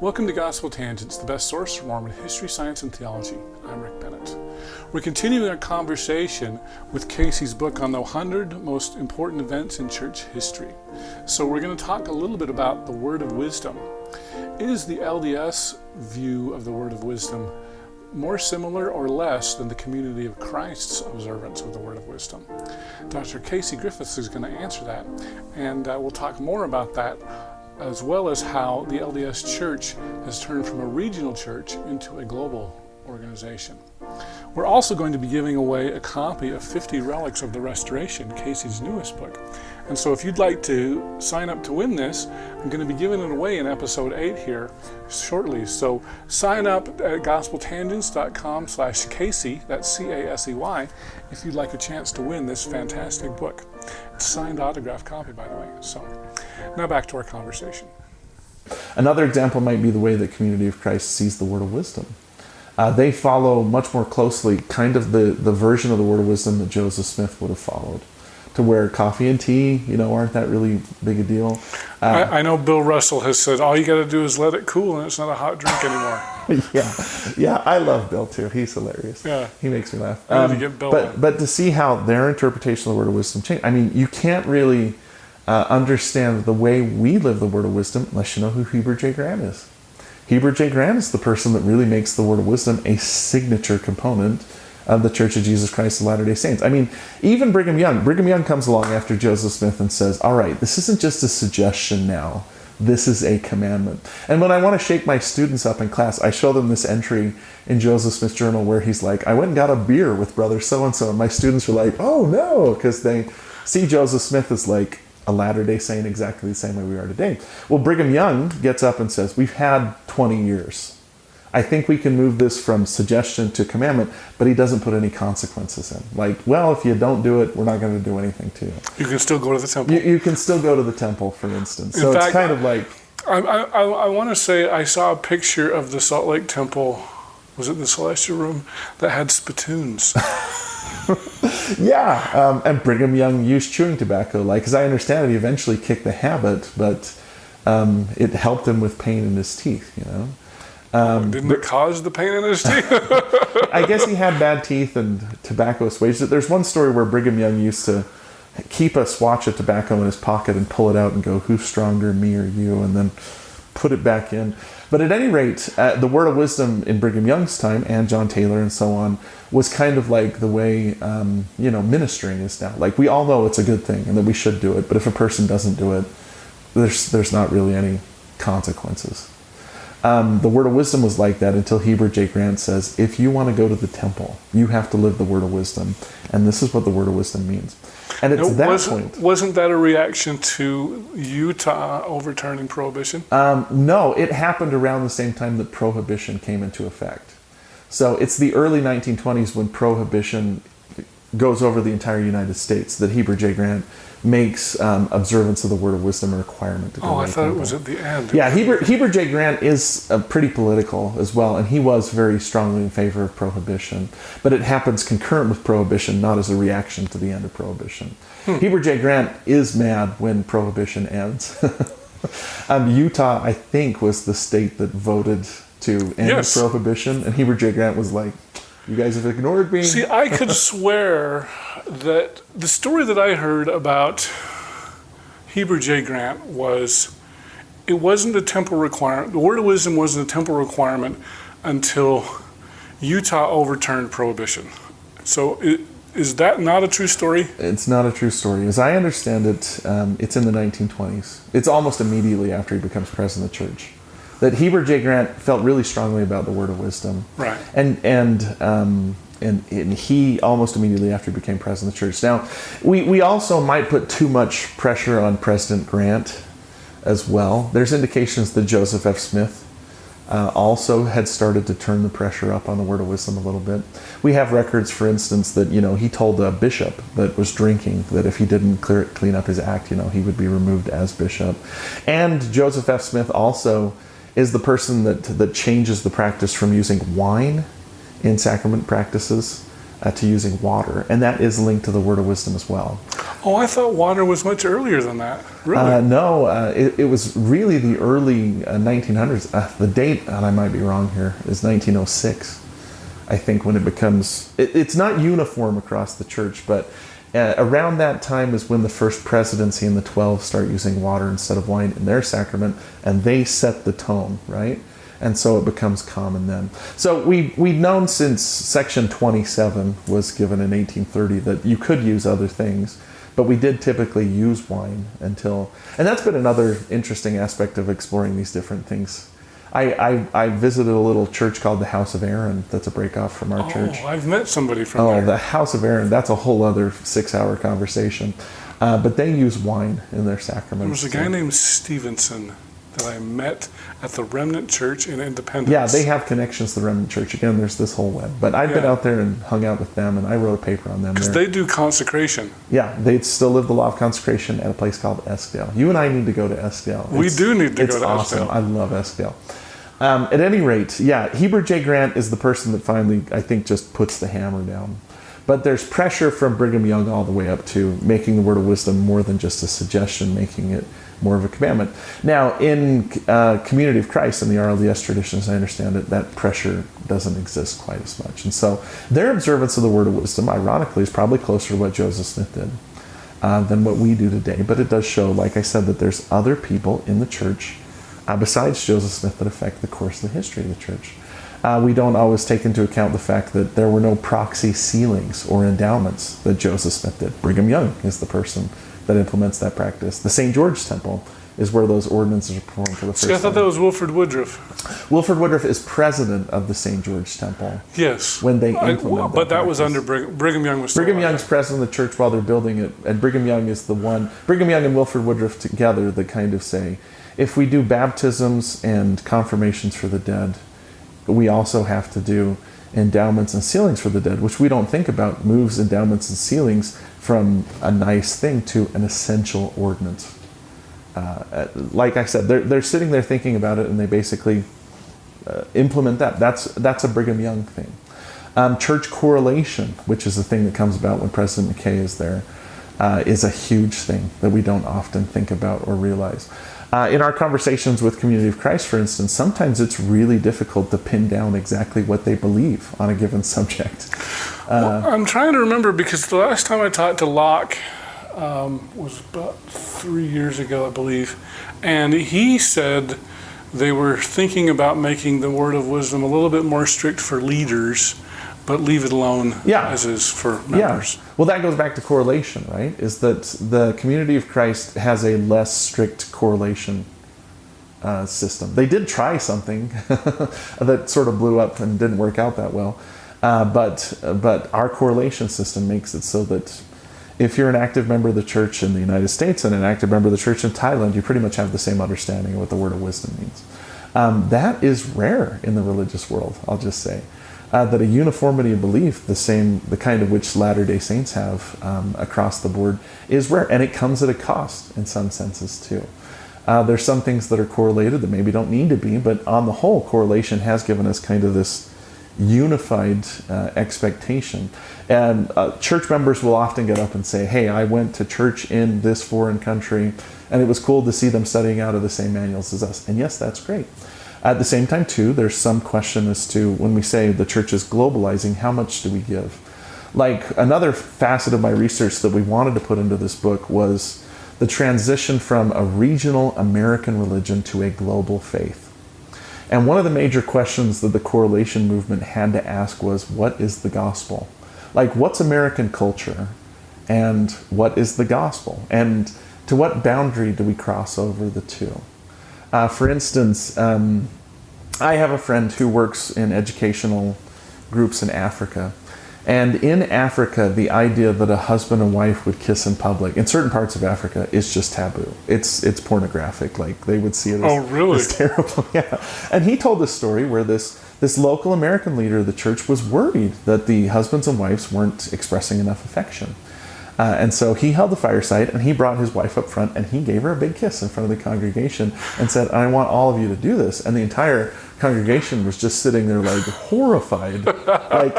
Welcome to Gospel Tangents, the best source for Mormon history, science, and theology. I'm Rick Bennett. We're continuing our conversation with Casey's book on the 100 most important events in church history. So we're going to talk a little bit about the word of wisdom. Is the LDS view of the word of wisdom more similar or less than the community of Christ's observance of the word of wisdom? Dr. Casey Griffiths is going to answer that, and we'll talk more about that, as well as how the LDS Church has turned from a regional church into a global organization. We're also going to be giving away a copy of 50 Relics of the Restoration, Casey's newest book. And so if you'd like to sign up to win this, I'm going to be giving it away in episode 8 here shortly. So sign up at gospeltangents.com/Casey, that's C-A-S-E-Y, if you'd like a chance to win this fantastic book. It's a signed autographed copy, by the way. So now back to our conversation. Another example might be the way the Community of Christ sees the word of wisdom. They follow much more closely kind of the version of the word of wisdom that Joseph Smith would have followed, to where coffee and tea, aren't that really big a deal. I know Bill Russell has said, all you got to do is let it cool and it's not a hot drink anymore. Yeah, I love Bill too. He's hilarious. Yeah. He makes me laugh. To get Bill but to see how their interpretation of the word of wisdom changed, you can't really understand the way we live the word of wisdom unless you know who Heber J. Grant is. Heber J. Grant is the person that really makes the word of wisdom a signature component of the Church of Jesus Christ of Latter-day Saints. Even Brigham Young comes along after Joseph Smith and says, all right, this isn't just a suggestion now, this is a commandment. And when I want to shake my students up in class, I show them this entry in Joseph Smith's journal where he's like, I went and got a beer with brother so-and-so, and my students are like, oh no, because they see Joseph Smith as like a Latter-day Saint exactly the same way we are today. Well, Brigham Young gets up and says, we've had 20 years. I think we can move this from suggestion to commandment, but he doesn't put any consequences in. Like, well, if you don't do it, we're not going to do anything to you. You can still go to the temple. You can still go to the temple, for instance. So it's kind of like... I want to say I saw a picture of the Salt Lake Temple, was it the Celestial Room, that had spittoons. Yeah, and Brigham Young used chewing tobacco. As I understand it, he eventually kicked the habit, but it helped him with pain in his teeth, Didn't it cause the pain in his teeth? I guess he had bad teeth and tobacco assuaged it. There's one story where Brigham Young used to keep a swatch of tobacco in his pocket and pull it out and go, who's stronger, me or you, and then put it back in. But at any rate, the word of wisdom in Brigham Young's time, and John Taylor and so on, was kind of like the way, ministering is now. We all know it's a good thing and that we should do it, but if a person doesn't do it, there's not really any consequences. The word of wisdom was like that until Heber J. Grant says, if you want to go to the temple, you have to live the word of wisdom. And this is what the word of wisdom means. And it's point. Wasn't that a reaction to Utah overturning prohibition? No, it happened around the same time that prohibition came into effect. So it's the early 1920s when prohibition goes over the entire United States that Heber J. Grant makes observance of the word of wisdom a requirement to go to the temple. I thought it was at the end. Yeah, Heber J. Grant is pretty political as well, and he was very strongly in favor of prohibition. But it happens concurrent with prohibition, not as a reaction to the end of prohibition. Heber J. Grant is mad when prohibition ends. Utah, I think, was the state that voted to end prohibition, and Heber J. Grant was like, you guys have ignored me. See, I could swear that the story that I heard about Heber J. Grant was, it wasn't a temple requirement. The word of wisdom wasn't a temple requirement until Utah overturned prohibition. So is that not a true story? It's not a true story. As I understand it, it's in the 1920s. It's almost immediately after he becomes president of the church that Heber J. Grant felt really strongly about the word of wisdom. Right. And he almost immediately after he became president of the church. Now, we also might put too much pressure on President Grant as well. There's indications that Joseph F. Smith also had started to turn the pressure up on the word of wisdom a little bit. We have records, for instance, that he told a bishop that was drinking that if he didn't clean up his act, he would be removed as bishop. And Joseph F. Smith also is the person that changes the practice from using wine in sacrament practices to using water, and that is linked to the word of wisdom as well. Oh, I thought water was much earlier than that. Really? No, it was really the early 1900s. The date, and I might be wrong here, is 1906, I think, when it becomes... It's not uniform across the church, but around that time is when the first presidency and the 12 start using water instead of wine in their sacrament, and they set the tone, right? And so it becomes common then. So we've known since Section 27 was given in 1830 that you could use other things, but we did typically use wine until... And that's been another interesting aspect of exploring these different things. I visited a little church called the House of Aaron that's a break off from our church. Oh, I've met somebody from there. Oh, the House of Aaron, that's a whole other 6-hour conversation. But they use wine in their sacraments. There was a guy named Stevenson that I met at the Remnant Church in Independence. Yeah, they have connections to the Remnant Church. Again, there's this whole web. But I've been out there and hung out with them, and I wrote a paper on them. Because they do consecration. Yeah, they still live the law of consecration at a place called Eskdale. You and I need to go to Eskdale. We do need to go to awesome. Eskdale. I love Eskdale. At any rate, yeah, Heber J. Grant is the person that finally, I think, just puts the hammer down. But there's pressure from Brigham Young all the way up to making the word of wisdom more than just a suggestion, making it more of a commandment. Now, in Community of Christ, in the RLDS tradition, as I understand it, that pressure doesn't exist quite as much. And so their observance of the word of wisdom, ironically, is probably closer to what Joseph Smith did than what we do today. But it does show, like I said, that there's other people in the church besides Joseph Smith that affect the course of the history of the church. We don't always take into account the fact that there were no proxy sealings or endowments that Joseph Smith did. Brigham Young is the person that implements that practice. The St. George Temple is where those ordinances are performed for the first time. I thought that was Wilford Woodruff. Wilford Woodruff is president of the St. George Temple. Yes. When they implement but that was under Brigham Young. Brigham Young's president of the church while they're building it, and Brigham Young is the one, Brigham Young and Wilford Woodruff together that kind of say, if we do baptisms and confirmations for the dead, we also have to do endowments and sealings for the dead, which we don't think about, moves endowments and sealings from a nice thing to an essential ordinance. Like I said, they're sitting there thinking about it, and they basically implement that. That's a Brigham Young thing. Church correlation, which is the thing that comes about when President McKay is there, is a huge thing that we don't often think about or realize. In our conversations with Community of Christ, for instance, sometimes it's really difficult to pin down exactly what they believe on a given subject. Well, I'm trying to remember, because the last time I talked to Locke was about 3 years ago, I believe, and he said they were thinking about making the word of wisdom a little bit more strict for leaders, but leave it alone as is for members. Yeah. Well, that goes back to correlation, right? Is that the Community of Christ has a less strict correlation system. They did try something that sort of blew up and didn't work out that well. But our correlation system makes it so that if you're an active member of the church in the United States and an active member of the church in Thailand, you pretty much have the same understanding of what the word of wisdom means. That is rare in the religious world, I'll just say. That a uniformity of belief, the kind of which Latter-day Saints have across the board, is rare. And it comes at a cost in some senses too. There's some things that are correlated that maybe don't need to be, but on the whole, correlation has given us kind of this unified expectation. And church members will often get up and say, hey, I went to church in this foreign country, and it was cool to see them studying out of the same manuals as us. And yes, that's great. At the same time, too, there's some question as to when we say the church is globalizing, how much do we give? Like, another facet of my research that we wanted to put into this book was the transition from a regional American religion to a global faith. And one of the major questions that the correlation movement had to ask was, what is the gospel? Like, what's American culture? And what is the gospel? And to what boundary do we cross over the two? For instance, I have a friend who works in educational groups in Africa. And in Africa, the idea that a husband and wife would kiss in public, in certain parts of Africa, is just taboo. It's pornographic. Like, they would see it as terrible. Yeah. And he told this story where this local American leader of the church was worried that the husbands and wives weren't expressing enough affection. And so he held the fireside, and he brought his wife up front, and he gave her a big kiss in front of the congregation and said, I want all of you to do this. And the entire congregation was just sitting there like horrified. Like,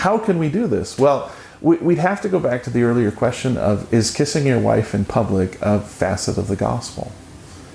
how can we do this? Well, we'd have to go back to the earlier question of, is kissing your wife in public a facet of the gospel?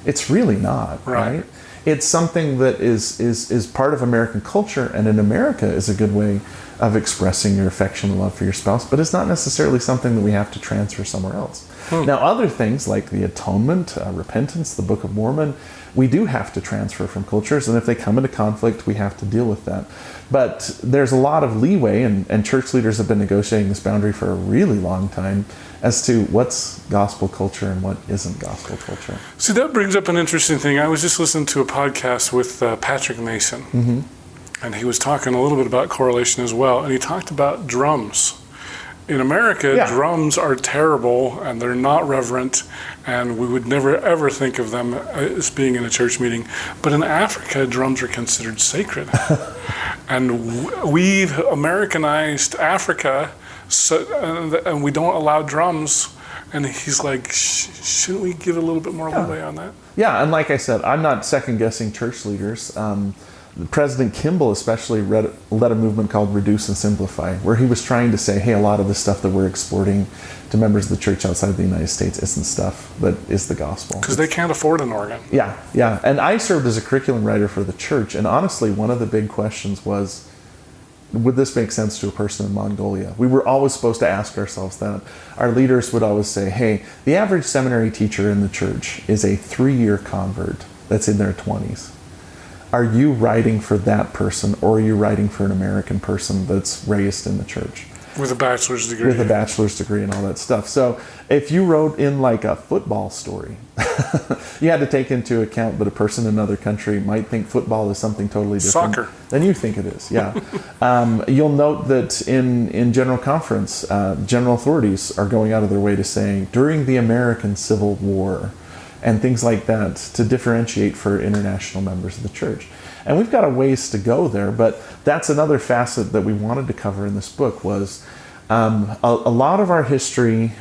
It's really not, right? It's something that is part of American culture, and in America is a good way of expressing your affection and love for your spouse, but it's not necessarily something that we have to transfer somewhere else. Now, other things like the atonement, repentance, the Book of Mormon, we do have to transfer from cultures, and if they come into conflict, we have to deal with that. But there's a lot of leeway, and church leaders have been negotiating this boundary for a really long time as to what's gospel culture and what isn't gospel culture. See, that brings up an interesting thing. I was just listening to a podcast with Patrick Mason, and he was talking a little bit about correlation as well, and he talked about drums. In America, drums are terrible, and they're not reverent, and we would never ever think of them as being in a church meeting. But in Africa, drums are considered sacred. And we've Americanized Africa, and we don't allow drums. And he's like, shouldn't we give a little bit more leeway on that? Yeah, and like I said, I'm not second-guessing church leaders. President Kimball especially led a movement called Reduce and Simplify, where he was trying to say, hey, a lot of the stuff that we're exporting to members of the church outside the United States isn't stuff that is the gospel. Because they can't afford an organ. Yeah. And I served as a curriculum writer for the church, and honestly, one of the big questions was, would this make sense to a person in Mongolia? We were always supposed to ask ourselves that. Our leaders would always say, hey, the average seminary teacher in the church is a 3-year convert that's in their 20s. Are you writing for that person, or are you writing for an American person that's raised in the church? With a bachelor's degree. With a bachelor's degree and all that stuff. So if you wrote in like a football story, you had to take into account that a person in another country might think football is something totally different Soccer. than you think it is. Yeah. You'll note that in General Conference, general authorities are going out of their way to saying, during the American Civil War, and things like that, to differentiate for international members of the church. And we've got a ways to go there, but that's another facet that we wanted to cover in this book was a lot of our history,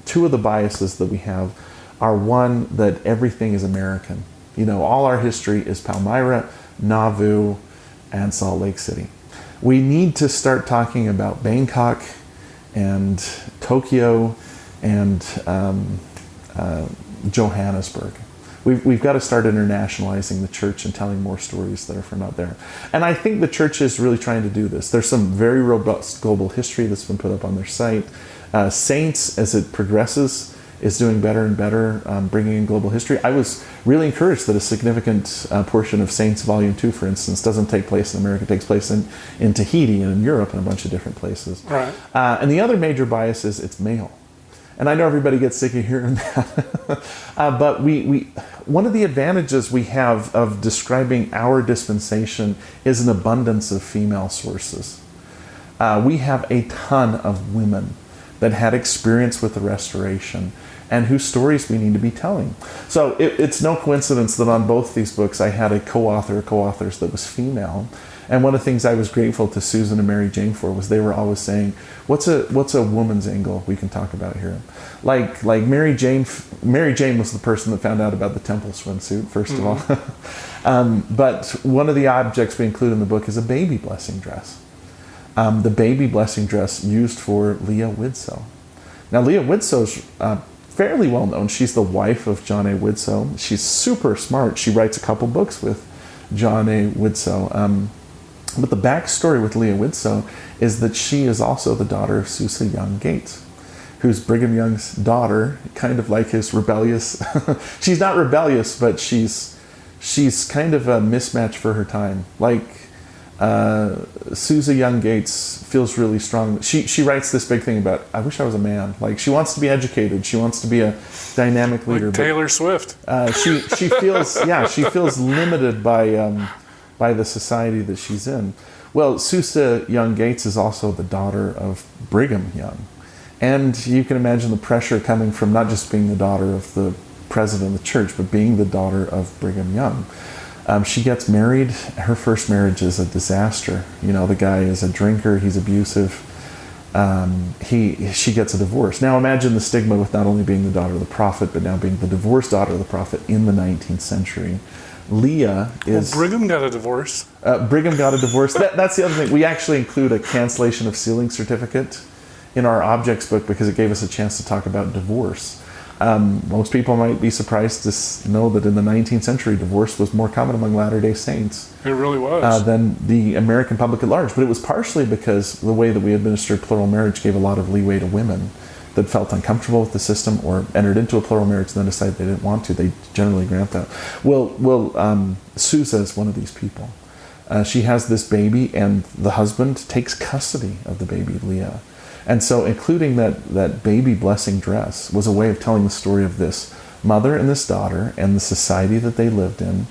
two of the biases that we have are one, that everything is American. You know, all our history is Palmyra, Nauvoo, and Salt Lake City. We need to start talking about Bangkok and Tokyo and Johannesburg. We've got to start internationalizing the church and telling more stories that are from out there. And I think the church is really trying to do this. There's some very robust global history that's been put up on their site. Saints, as it progresses, is doing better and better, bringing in global history. I was really encouraged that a significant portion of Saints Volume 2, for instance, doesn't take place in America. It takes place in Tahiti and in Europe and a bunch of different places. Right. And the other major bias is it's male. And I know everybody gets sick of hearing that. But we one of the advantages we have of describing our dispensation is an abundance of female sources. We have a ton of women that had experience with the Restoration and whose stories we need to be telling. So it's no coincidence that on both these books I had a co-authors that was female. And one of the things I was grateful to Susan and Mary Jane for was they were always saying, what's a woman's angle we can talk about here? Like Mary Jane was the person that found out about the temple swimsuit, first of all. But one of the objects we include in the book is a baby blessing dress. The baby blessing dress used for Leah Widsoe. Now, Leah Widsow's fairly well known. She's the wife of John A. Widsoe. She's super smart. She writes a couple books with John A. Widsoe. But the backstory with Leah Widsoe is that she is also the daughter of Susa Young Gates, who's Brigham Young's daughter, kind of like his rebellious. She's not rebellious, but she's kind of a mismatch for her time. Like Susa Young Gates feels really strong. She writes this big thing about, I wish I was a man. Like, she wants to be educated. She wants to be a dynamic leader. Like Taylor Swift. She feels limited by the society that she's in. Well, Susa Young Gates is also the daughter of Brigham Young. And you can imagine the pressure coming from not just being the daughter of the president of the church, but being the daughter of Brigham Young. She gets married. Her first marriage is a disaster. You know, the guy is a drinker. He's abusive. she gets a divorce. Now imagine the stigma with not only being the daughter of the prophet, but now being the divorced daughter of the prophet in the 19th century. Leah is... Well, Brigham got a divorce. Brigham got a divorce. That's the other thing. We actually include a cancellation of sealing certificate in our objects book because it gave us a chance to talk about divorce. Most people might be surprised to know that in the 19th century, divorce was more common among Latter-day Saints. It really was. Than the American public at large. But it was partially because the way that we administered plural marriage gave a lot of leeway to women that felt uncomfortable with the system or entered into a plural marriage and then decided they didn't want to. They generally grant that. Susa is one of these people. She has this baby, and the husband takes custody of the baby, Leah. And so including that baby blessing dress was a way of telling the story of this mother and this daughter and the society that they lived in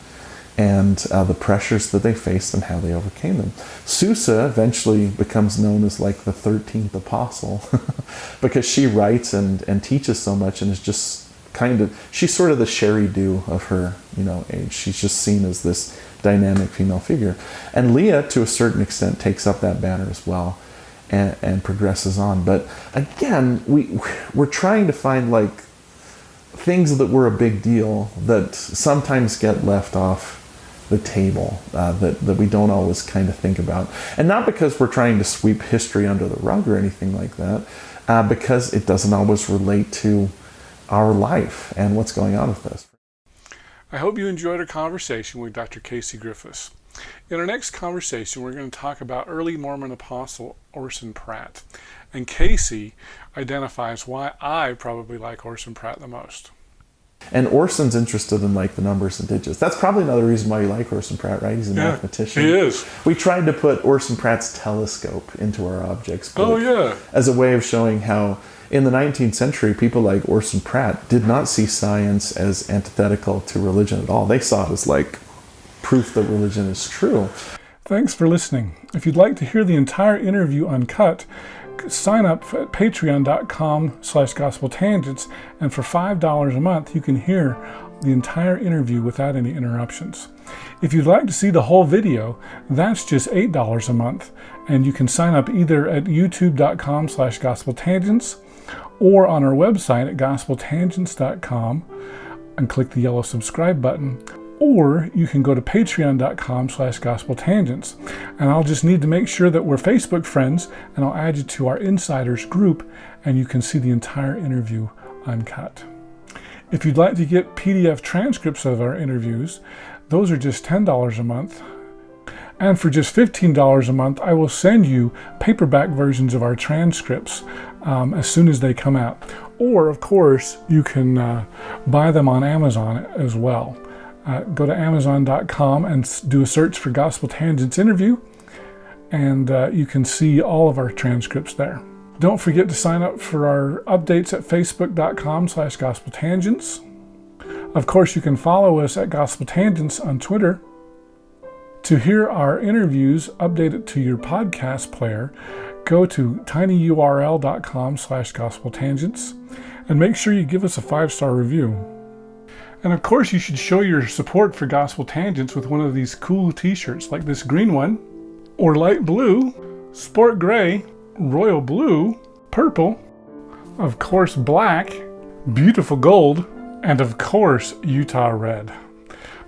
and the pressures that they faced and how they overcame them. Susa eventually becomes known as like the 13th apostle because she writes and teaches so much and is just she's sort of the Sherry Dew of her age. She's just seen as this dynamic female figure. And Leah, to a certain extent, takes up that banner as well. And progresses on. But again, we're trying to find like things that were a big deal that sometimes get left off the table, that we don't always kind of think about. And not because we're trying to sweep history under the rug or anything like that, because it doesn't always relate to our life and what's going on with us. I hope you enjoyed our conversation with Dr. Casey Griffiths. In our next conversation, we're going to talk about early Mormon apostle Orson Pratt. And Casey identifies why I probably like Orson Pratt the most. And Orson's interested in like the numbers and digits. That's probably another reason why you like Orson Pratt, right? He's a mathematician. He is. We tried to put Orson Pratt's telescope into our objects book as a way of showing how in the 19th century, people like Orson Pratt did not see science as antithetical to religion at all. They saw it as like proof that religion is true. Thanks for listening. If you'd like to hear the entire interview uncut, sign up at patreon.com/gospeltangents, and for $5 a month, you can hear the entire interview without any interruptions. If you'd like to see the whole video, that's just $8 a month, and you can sign up either at youtube.com/gospeltangents or on our website at gospeltangents.com and click the yellow subscribe button. Or you can go to patreon.com/gospeltangents. And I'll just need to make sure that we're Facebook friends, and I'll add you to our insiders group, and you can see the entire interview uncut. If you'd like to get PDF transcripts of our interviews, those are just $10 a month. And for just $15 a month, I will send you paperback versions of our transcripts as soon as they come out. Or, of course, you can buy them on Amazon as well. Go to Amazon.com and do a search for Gospel Tangents interview, and you can see all of our transcripts there. Don't forget to sign up for our updates at Facebook.com/gospeltangents. Of course, you can follow us at Gospel Tangents on Twitter. To hear our interviews updated to your podcast player, go to tinyurl.com/gospeltangents and make sure you give us a 5-star review. And of course, you should show your support for Gospel Tangents with one of these cool t-shirts like this green one, or light blue, sport gray, royal blue, purple, of course black, beautiful gold, and of course Utah red.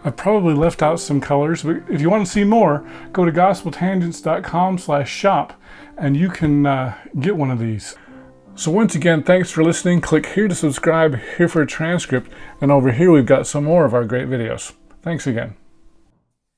I've probably left out some colors, but if you want to see more, go to gospeltangents.com/shop and you can get one of these. So once again, thanks for listening. Click here to subscribe, here for a transcript, and over here we've got some more of our great videos. Thanks again.